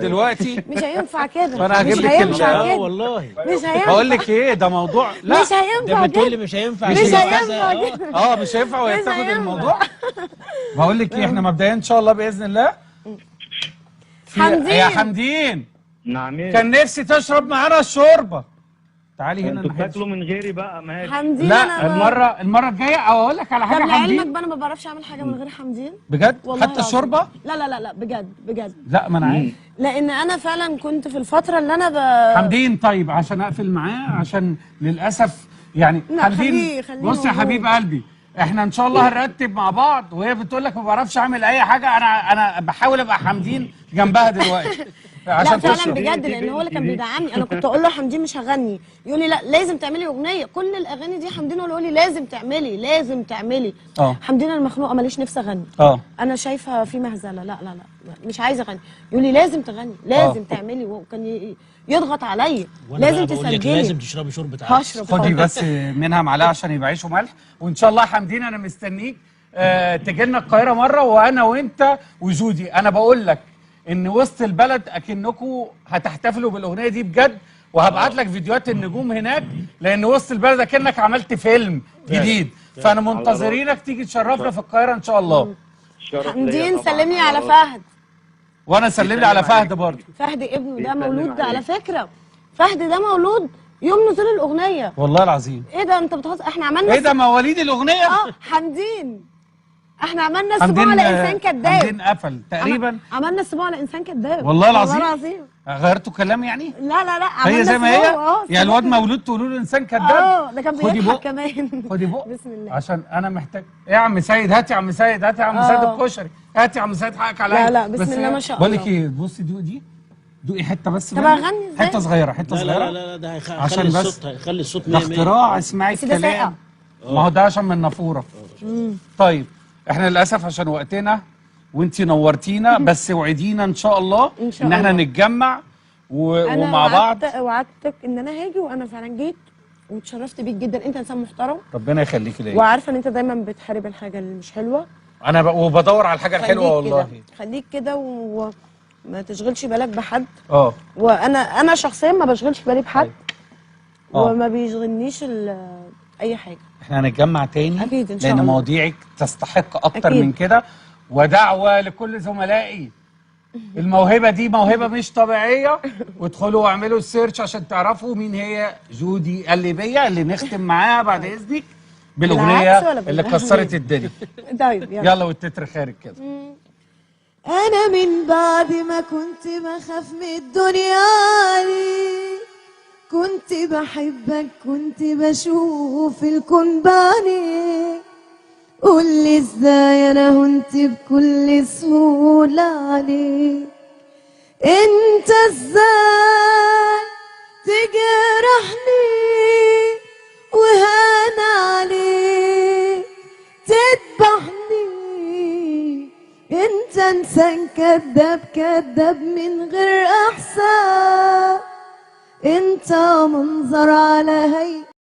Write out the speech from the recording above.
دلوقتي مش هينفع كده، فانا هجيب مش لك هينفع كده والله مش هينفع. بقول لك ايه، ده موضوع لا مش هينفع ده بتقول لي كده مش هينفع مش كده هينفع كذا. كده مش هينفع وهي مش بتاخد هينفع. الموضوع. بقول لك ايه، احنا مبدئيا ان شاء الله باذن الله حمدين. يا حمدين نعم. كان نفسي تشرب معانا الشوربه. تعالي هنا انتوا ناحية. بتاكلوا من غيري بقى ماشي. حمدين لا انا المره الجايه اقول لك على طب حاجه لعلمك حمدين بقى انا ما بعرفش اعمل حاجه من غير حمدين بجد والله حتى العظيم. الشوربه. لا لا لا لا بجد بجد، لا ما انا عارف لان انا فعلا كنت في الفتره اللي انا حمدين. طيب عشان اقفل معاه، عشان للاسف يعني لا، حمدين خليه بص يا موجود. حبيب قلبي، احنا ان شاء الله هنرتب مع بعض، وهي بتقول لك ما بعرفش اعمل اي حاجه. انا بحاول ابقى حمدين جنبها دلوقتي لا عشان فعلا تشرب. بجد، لان هو اللي كان بيدعمني. انا كنت اقول له حمدين مش هغني، يقول لي لا لازم تعملي اغنيه، كل الاغاني دي حمدين هو اللي يقول لي لازم تعملي لازم تعملي. حمدين انا مخنوقه ماليش نفسي اغني. انا شايفه في مهزله، لا لا لا مش عايزه اغني، يقول لي لازم تغني لازم تعملي، وكان يضغط عليا لازم تسجلي لازم تشربي شوربه عدس. هشرب خدي بس منها معلقه عشان يبقى عيش وملح. وان شاء الله حمدين انا مستنيك تجي لنا القاهره مره، وانا وانت وجودي. انا بقول لك ان وسط البلد اكنكم هتحتفلوا بالاغنيه دي بجد، وهبعت لك فيديوهات النجوم هناك، لان وسط البلد اكنك عملت فيلم جديد. فانا منتظرينك تيجي تشرفنا في القاهره ان شاء الله. حمدين سلم لي على فهد، وانا سلم لي على فهد برضه. فهد ابنه ده مولود ده على فكره، فهد ده مولود يوم نزول الاغنيه. والله العظيم. ايه ده انت بتهزر؟ احنا عملنا ايه ده مواليد الاغنيه؟ حمدين احنا عملنا السبوع على انسان كداب. حمدين قفل تقريبا. عملنا السبوع على انسان كداب والله العظيم. والله العظيم غيروا كلام يعني؟ لا لا لا هي زي ما هي يعني الواد مولود تقولوا له انسان كداب. ده كان بيضحك كمان. خدي بق بسم الله. عشان انا محتاج. ايه يا عم سيد، هات يا عم سيد، هات يا عم سيد الكشري، هات يا عم سيد حقك عليا. لا لا بسم الله ما شاء الله. بقول لك ايه، بصي دوقي دوقي حته بس. طب اغني ازاي؟ حته صغيره حته صغيره. لا لا لا ده هيخلي الصوت، هيخلي الصوت ده اختراع. اسمعي الكلام. ما هو ده عشان من النافوره. طيب احنا للاسف عشان وقتنا وانتي نورتينا، بس وعدينا ان شاء الله ان احنا نتجمع ومع بعض. انا وعدتك ان انا هاجي، وانا فعلا جيت واتشرفت بيك جدا. انت انسان محترم ربنا يخليكي ليا، وعارفه ان انت دايما بتحارب الحاجه اللي مش حلوه. انا وبدور على الحاجه الحلوه والله. خليك كده وما تشغلش بالك بحد. وانا شخصيا ما بشغلش بالي بحد. وما بيشغلنيش اي حاجه. احنا هنتجمع تاني اكيد ان شاء الله، لان مواضيعك تستحق اكتر أكيد. من كده. ودعوه لكل زملائي، الموهبه دي موهبه مش طبيعيه، وادخلوا واعملوا السيرش عشان تعرفوا مين هي جودي الليبيه اللي نختم معاها بعد اذنك بالاغنيه اللي كسرت الدنيا. طيب يلا والتتر خارج كده. انا من بعد ما كنت بخاف من الدنيا عليك، كنت بحبك كنت بشوف الكون بعينيك، قولي ازاي انا هنت بكل سهولة عليك، انت ازاي تجرحني وهان عليك تذبحني، انت انسان كذاب كذاب من غير احسان، انت منظر على هي